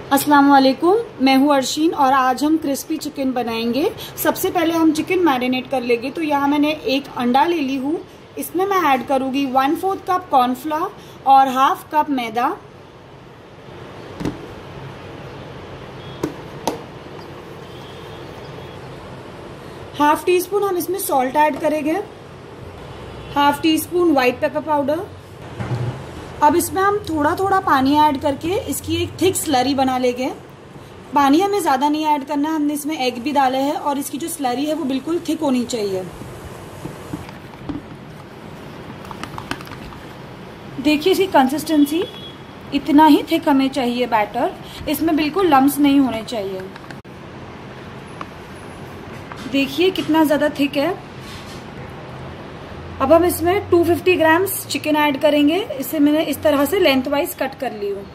अस्सलाम वालेकुम, मैं हूँ अर्शीन और आज हम क्रिस्पी चिकन बनाएंगे। सबसे पहले हम चिकन मैरिनेट कर लेंगे। तो यहाँ मैंने एक अंडा ले ली हूँ। इसमें मैं ऐड करूँगी 1/4 कप कॉर्नफ्लोर और हाफ कप मैदा। हाफ टी स्पून हम इसमें सॉल्ट ऐड करेंगे, half tea spoon white pepper powder. अब इसमें हम थोड़ा थोड़ा पानी ऐड करके इसकी एक थिक स्लरी बना लेंगे। पानी हमें ज़्यादा नहीं ऐड करना, हमने इसमें एग भी डाले हैं और इसकी जो स्लरी है वो बिल्कुल थिक होनी चाहिए। देखिए इसकी कंसिस्टेंसी इतना ही थिक हमें चाहिए बैटर, इसमें बिल्कुल लम्स नहीं होने चाहिए। देखिए कितना ज़्यादा थिक है। अब हम इसमें 250 ग्राम्स चिकन ऐड करेंगे। इसे मैंने इस तरह से लेंथ वाइज कट कर ली हूँ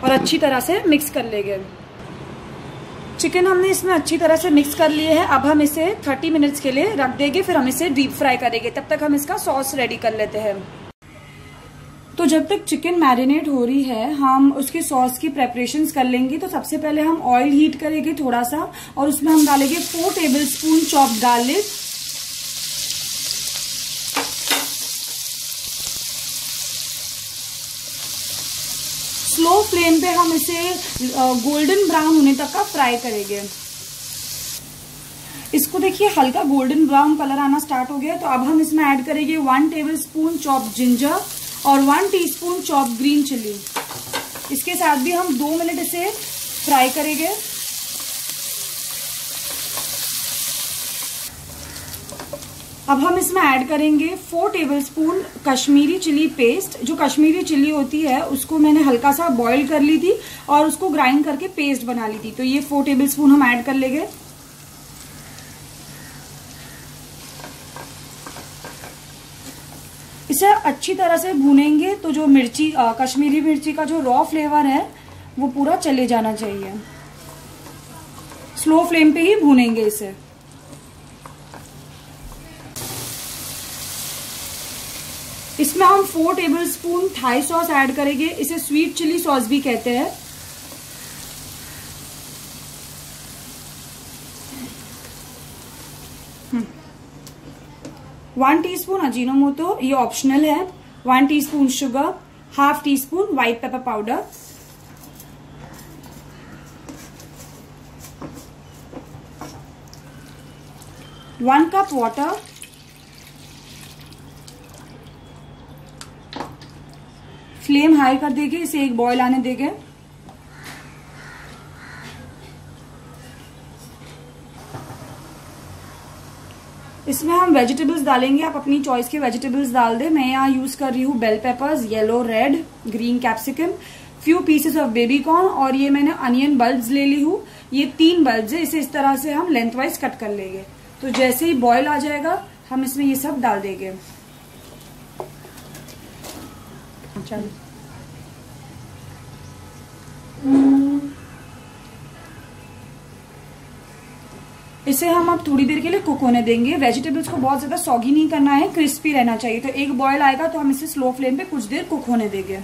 और अच्छी तरह से मिक्स कर लेंगे। चिकन हमने इसमें अच्छी तरह से मिक्स कर लिए है। अब हम इसे 30 मिनट्स के लिए रख देंगे, फिर हम इसे डीप फ्राई करेंगे। तब तक हम इसका सॉस रेडी कर लेते हैं। तो जब तक चिकन मैरिनेट हो रही है हम उसके सॉस की प्रेपरेशंस कर लेंगे। तो सबसे पहले हम ऑयल हीट करेंगे थोड़ा सा और उसमें हम डालेंगे 4 tablespoon chopped garlic, slow flame पे हम इसे गोल्डन ब्राउन होने तक का फ्राई करेंगे। इसको देखिए हल्का गोल्डन ब्राउन कलर आना स्टार्ट हो गया। तो अब हम इसमें ऐड करेंगे 1 टेबलस्पून चॉप्ड जिंजर और 1 टीस्पून चॉप्ड ग्रीन चिली। इसके साथ भी हम 2 मिनट इसे फ्राई करेंगे। अब हम इसमें ऐड करेंगे 4 टेबलस्पून कश्मीरी चिली पेस्ट। जो कश्मीरी चिली होती है उसको मैंने हल्का सा बॉईल कर ली थी और उसको ग्राइंड करके पेस्ट बना ली थी। तो ये 4 टेबलस्पून हम ऐड कर लेंगे। इसे अच्छी तरह से भूनेंगे तो जो मिर्ची कश्मीरी मिर्ची का जो रॉ फ्लेवर है वो पूरा चले जाना चाहिए। स्लो फ्लेम पे ही भूनेंगे इसे। इसमें हम 4 टेबलस्पून थाई सॉस ऐड करेंगे। इसे स्वीट चिली सॉस भी कहते हैं। वन टीस्पून अजीनोमोटो, ये ऑप्शनल है। 1 teaspoon sugar, half tea spoon white pepper powder, one cup water, flame high कर देंगे, इसे एक बॉईल आने देंगे। इसमें हम वेजिटेबल्स डालेंगे। आप अपनी चॉइस के वेजिटेबल्स डाल दें। मैं यहाँ यूज कर रही हूँ bell peppers, yellow, red, green capsicum, few pieces of baby corn और ये मैंने अनियन बल्ब्स ले ली हूँ। ये 3 बल्ब्स है। इसे इस तरह से हम लेंथ वाइज कट कर लेंगे। तो जैसे ही बॉईल आ जाएगा हम इसमें ये सब डाल देंगे। चलो इसे हम अब थोड़ी देर के लिए कुक होने देंगे। वेजिटेबल्स को बहुत ज्यादा सॉगी नहीं करना है, क्रिस्पी रहना चाहिए। तो एक बॉयल आएगा तो हम इसे स्लो फ्लेम पे कुछ देर कुक होने देंगे।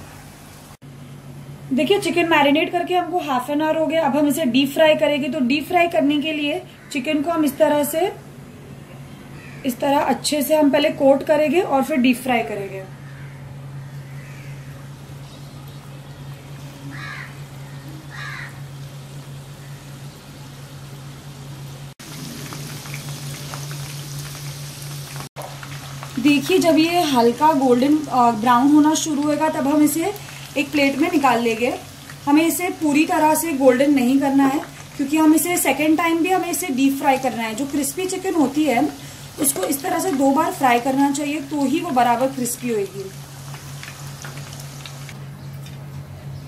देखिए चिकन मैरिनेट करके हमको हाफ एन आवर हो गया। अब हम इसे डीप फ्राई करेंगे। तो डीप फ्राई करने के लिए चिकन को हम इस तरह अच्छे से हम पहले कोट करेंगे और फिर डीप फ्राई करेंगे। देखिए जब ये हल्का गोल्डन ब्राउन होना शुरू होगा तब हम इसे एक प्लेट में निकाल लेंगे। हमें इसे पूरी तरह से गोल्डन नहीं करना है क्योंकि हम इसे सेकेंड टाइम भी हमें इसे डीप फ्राई करना है। जो क्रिस्पी चिकन होती है उसको इस तरह से 2 बार फ्राई करना चाहिए तो ही वो बराबर क्रिस्पी होगी।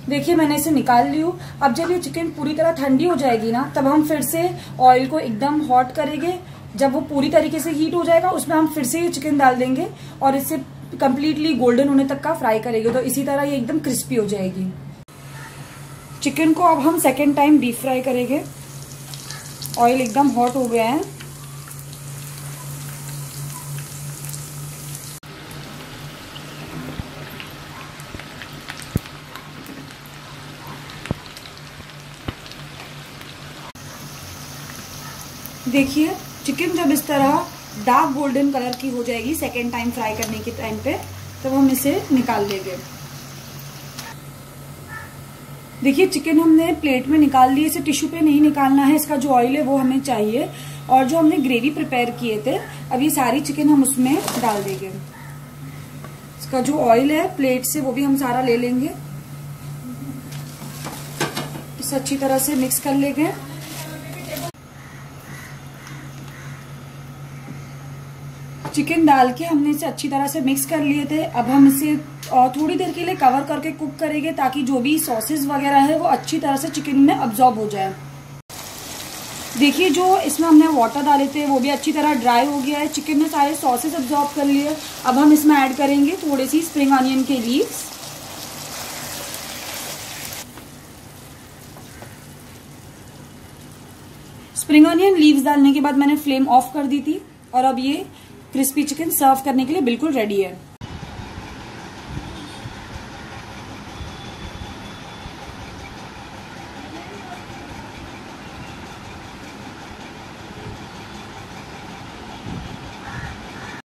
देखिए मैंने इसे निकाल ली हूँ। अब जब ये चिकन पूरी तरह ठंडी हो जाएगी ना तब हम फिर से ऑयल को एकदम हॉट करेंगे। जब वो पूरी तरीके से हीट हो जाएगा उसमें हम फिर से ये चिकन डाल देंगे और इसे कंप्लीटली गोल्डन होने तक का फ्राई करेंगे। तो इसी तरह ये एकदम क्रिस्पी हो जाएगी। चिकन को अब हम सेकेंड टाइम डीप फ्राई करेंगे। ऑयल एकदम हॉट हो गया है। देखिए चिकन जब इस तरह डार्क गोल्डन कलर की हो जाएगी सेकेंड टाइम फ्राई करने के टाइम पे, तब हम इसे निकाल लेंगे। देखिए चिकन हमने प्लेट में निकाल लिया, इसे टिश्यू पे नहीं निकालना है, इसका जो ऑयल है वो हमें चाहिए। और जो हमने ग्रेवी प्रिपेयर किए थे, अब ये सारी चिकन हम उसमें डाल देंगे। इसका जो ऑयल है प्लेट से वो भी हम सारा ले लेंगे। इसे अच्छी तरह से मिक्स कर लेंगे। चिकन डाल के हमने इसे अच्छी तरह से मिक्स कर लिए थे। अब हम इसे थोड़ी देर के लिए कवर करके कुक करेंगे, ताकि जो भी सॉसेस वगैरह है वो अच्छी तरह से चिकन में अब्सॉर्ब हो जाए। देखिए जो इसमें हमने वाटर डाले थे वो भी अच्छी तरह ड्राई हो गया है, चिकन ने सारे सॉसेस अब्सॉर्ब कर लिए। अब हम इसमें ऐड करेंगे थोड़ी सी स्प्रिंग ऑनियन के लीव्स। स्प्रिंग ऑनियन लीव्स डालने के बाद मैंने फ्लेम ऑफ कर दी थी और अब ये क्रिस्पी चिकन सर्व करने के लिए बिल्कुल रेडी है।